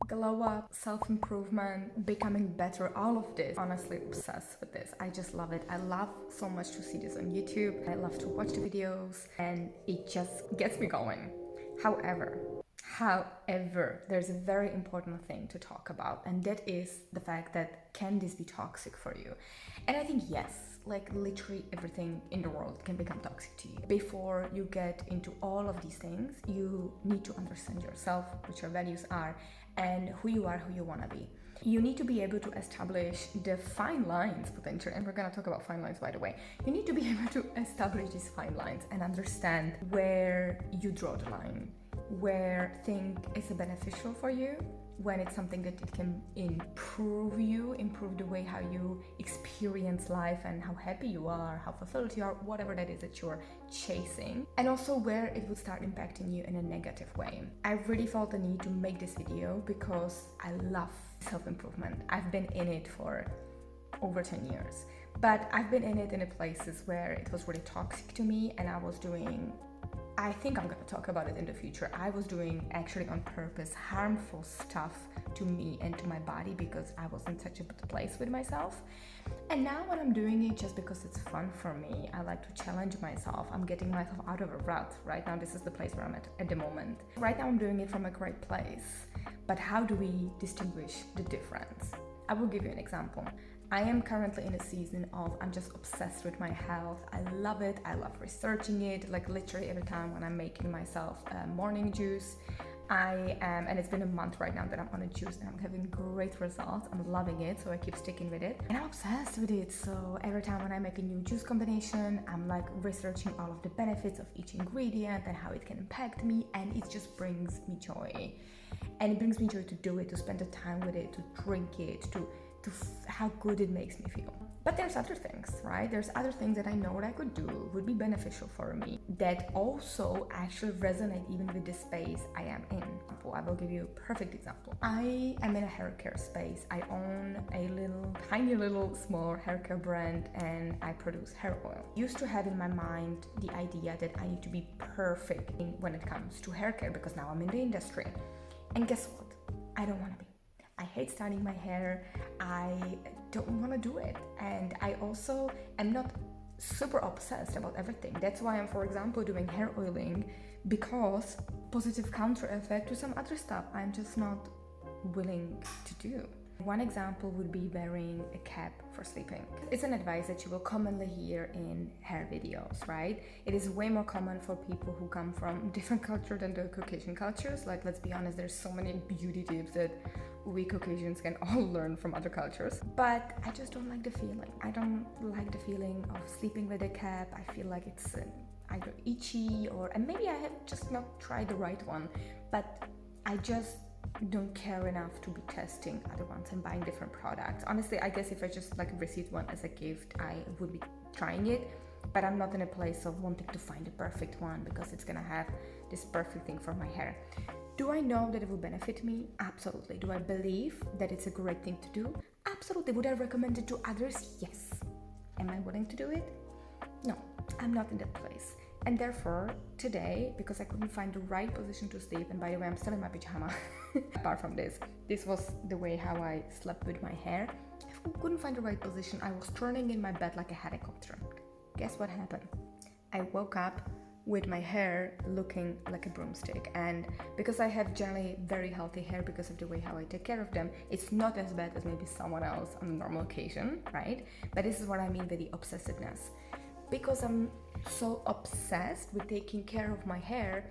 glow up, self-improvement, becoming better, all of this. Honestly obsessed with this. I just love it. I love so much to see this on YouTube. I love to watch the videos and it just gets me going. However, there's a very important thing to talk about, and that is the fact that can this be toxic for you? And I think yes, like literally everything in the world can become toxic to you. Before you get into all of these things, you need to understand yourself, what your values are, and who you are, who you want to be. You need to be able to establish the fine lines potentially, and we're going to talk about fine lines by the way. You need to be able to establish these fine lines and understand where you draw the line, where thing is beneficial for you, when it's something that it can improve the way how you experience life and how happy you are, how fulfilled you are, whatever that is that you're chasing, and also where it would start impacting you in a negative way. I really felt the need to make this video because I love self-improvement. I've been in it for over 10 years, but I've been in it in places where it was really toxic to me, and I think I'm going to talk about it in the future. I was doing actually on purpose harmful stuff to me and to my body because I was in such a good place with myself. And now when I'm doing it just because it's fun for me, I like to challenge myself. I'm getting myself out of a rut. Right now, this is the place where I'm at the moment. Right now, I'm doing it from a great place. But how do we distinguish the difference? I will give you an example. I am currently in a season of I'm just obsessed with my health. I love it. I love researching it. Like literally every time when I'm making myself a morning juice, and it's been a month right now that I'm on a juice and I'm having great results. I'm loving it, so I keep sticking with it. And I'm obsessed with it. So every time when I make a new juice combination, I'm like researching all of the benefits of each ingredient and how it can impact me, and it just brings me joy. And it brings me joy to do it, to spend the time with it, to drink it, to how good it makes me feel. But there's other things, right? There's other things that I know what I could do would be beneficial for me that also actually resonate even with the space I am in. I will give you a perfect example. I am in a hair care space. I own a tiny little small hair care brand, and I produce hair oil. Used to have in my mind the idea that I need to be perfect when it comes to hair care because now I'm in the industry. And guess what? I don't want to be. I hate styling my hair. I don't want to do it. And I also am not super obsessed about everything. That's why I'm, for example, doing hair oiling, because positive counter effect to some other stuff I'm just not willing to do. One example would be wearing a cap for sleeping. It's an advice that you will commonly hear in hair videos, right? It is way more common for people who come from different culture than the Caucasian cultures. Like, let's be honest, there's so many beauty tips that we Caucasians can all learn from other cultures. But I just don't like the feeling. I don't like the feeling of sleeping with a cap. I feel like it's either itchy and maybe I have just not tried the right one, but I just don't care enough to be testing other ones and buying different products. Honestly, I guess if I just like received one as a gift, I would be trying it, but I'm not in a place of wanting to find the perfect one because it's gonna have this perfect thing for my hair. Do I know that it will benefit me? Absolutely. Do I believe that it's a great thing to do? Absolutely. Would I recommend it to others? Yes. Am I willing to do it? No, I'm not in that place. And therefore, today, because I couldn't find the right position to sleep, and by the way, I'm still in my pajama, apart from this was the way how I slept with my hair. I couldn't find the right position. I was turning in my bed like a helicopter. Guess what happened? I woke up with my hair looking like a broomstick, and because I have generally very healthy hair because of the way how I take care of them, it's not as bad as maybe someone else on a normal occasion, right? But this is what I mean by the obsessiveness. Because I'm so obsessed with taking care of my hair,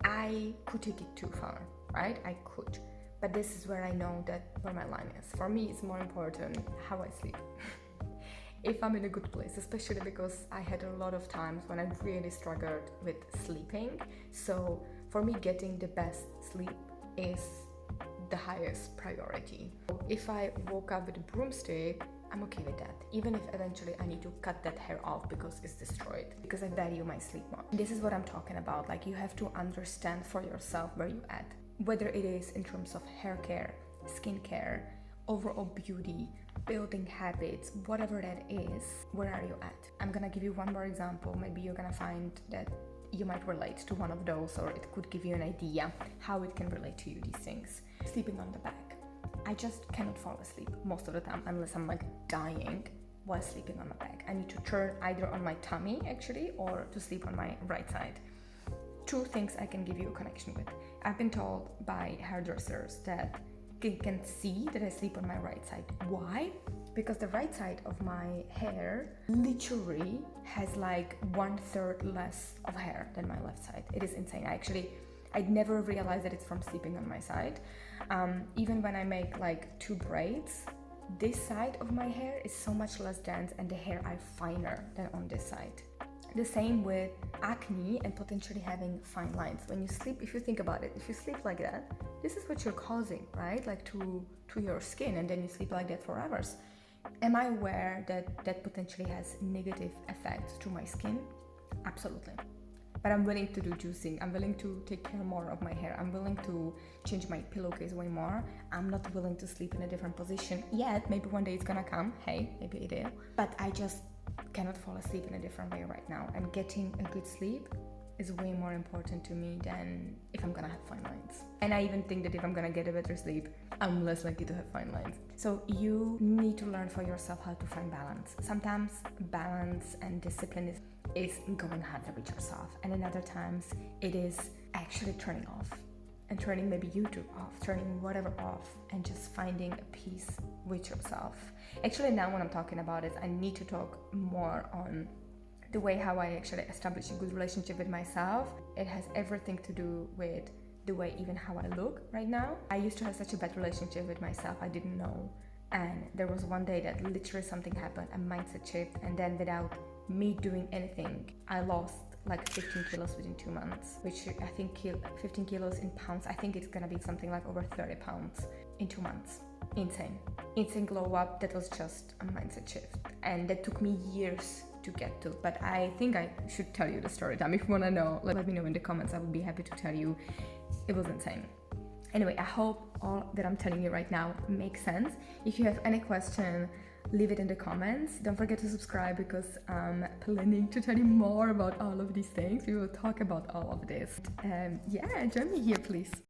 I could take it too far, right? I could. But this is where I know that where my line is. For me, it's more important how I sleep. If I'm in a good place, especially because I had a lot of times when I really struggled with sleeping. So for me, getting the best sleep is the highest priority. If I woke up with a broomstick, I'm okay with that, even if eventually I need to cut that hair off because it's destroyed, because I value my sleep more. This is what I'm talking about. Like, you have to understand for yourself where you're at, whether it is in terms of hair care, skin care, overall beauty, building habits, whatever that is. Where are you at? I'm gonna give you one more example. Maybe you're gonna find that you might relate to one of those, or it could give you an idea how it can relate to you, these things. Sleeping on the back. I just cannot fall asleep most of the time unless I'm like dying while sleeping on my back. I need to turn either on my tummy actually, or to sleep on my right side. Two things I can give you a connection with. I've been told by hairdressers that they can see that I sleep on my right side. Why? Because the right side of my hair literally has like 1/3 less of hair than my left side. It is insane. I'd never realized that it's from sleeping on my side. Even when I make like 2 braids, this side of my hair is so much less dense and the hair are finer than on this side. The same with acne and potentially having fine lines. When you sleep, if you think about it, if you sleep like that, this is what you're causing, right? Like to your skin, and then you sleep like that for hours. Am I aware that that potentially has negative effects to my skin? Absolutely. But I'm willing to do juicing. I'm willing to take care more of my hair. I'm willing to change my pillowcase way more. I'm not willing to sleep in a different position yet. Maybe one day it's gonna come. Hey, maybe it will. But I just cannot fall asleep in a different way right now. And getting a good sleep is way more important to me than if I'm gonna have fine lines. And I even think that if I'm gonna get a better sleep, I'm less likely to have fine lines. So you need to learn for yourself how to find balance. Sometimes balance and discipline is going hard with yourself, and in other times it is actually turning off and turning maybe YouTube off, turning whatever off, and just finding a peace with yourself. Actually, now when I'm talking about it, I need to talk more on the way how I actually establish a good relationship with myself. It has everything to do with the way even how I look right now. I used to have such a bad relationship with myself, I didn't know. And there was one day that literally something happened, a mindset shift, and then without me doing anything, I lost like 15 kilos within 2 months, which I think 15 kilos in pounds, I think it's gonna be something like over 30 pounds in 2 months. Insane glow up. That was just a mindset shift, and that took me years to get to, but I think I should tell you the story time. If you want to know, let me know in the comments. I would be happy to tell you. It was insane. Anyway, I hope all that I'm telling you right now makes sense. If you have any question, leave it in the comments. Don't forget to subscribe, because I'm planning to tell you more about all of these things. We will talk about all of this. Yeah, join me here, please.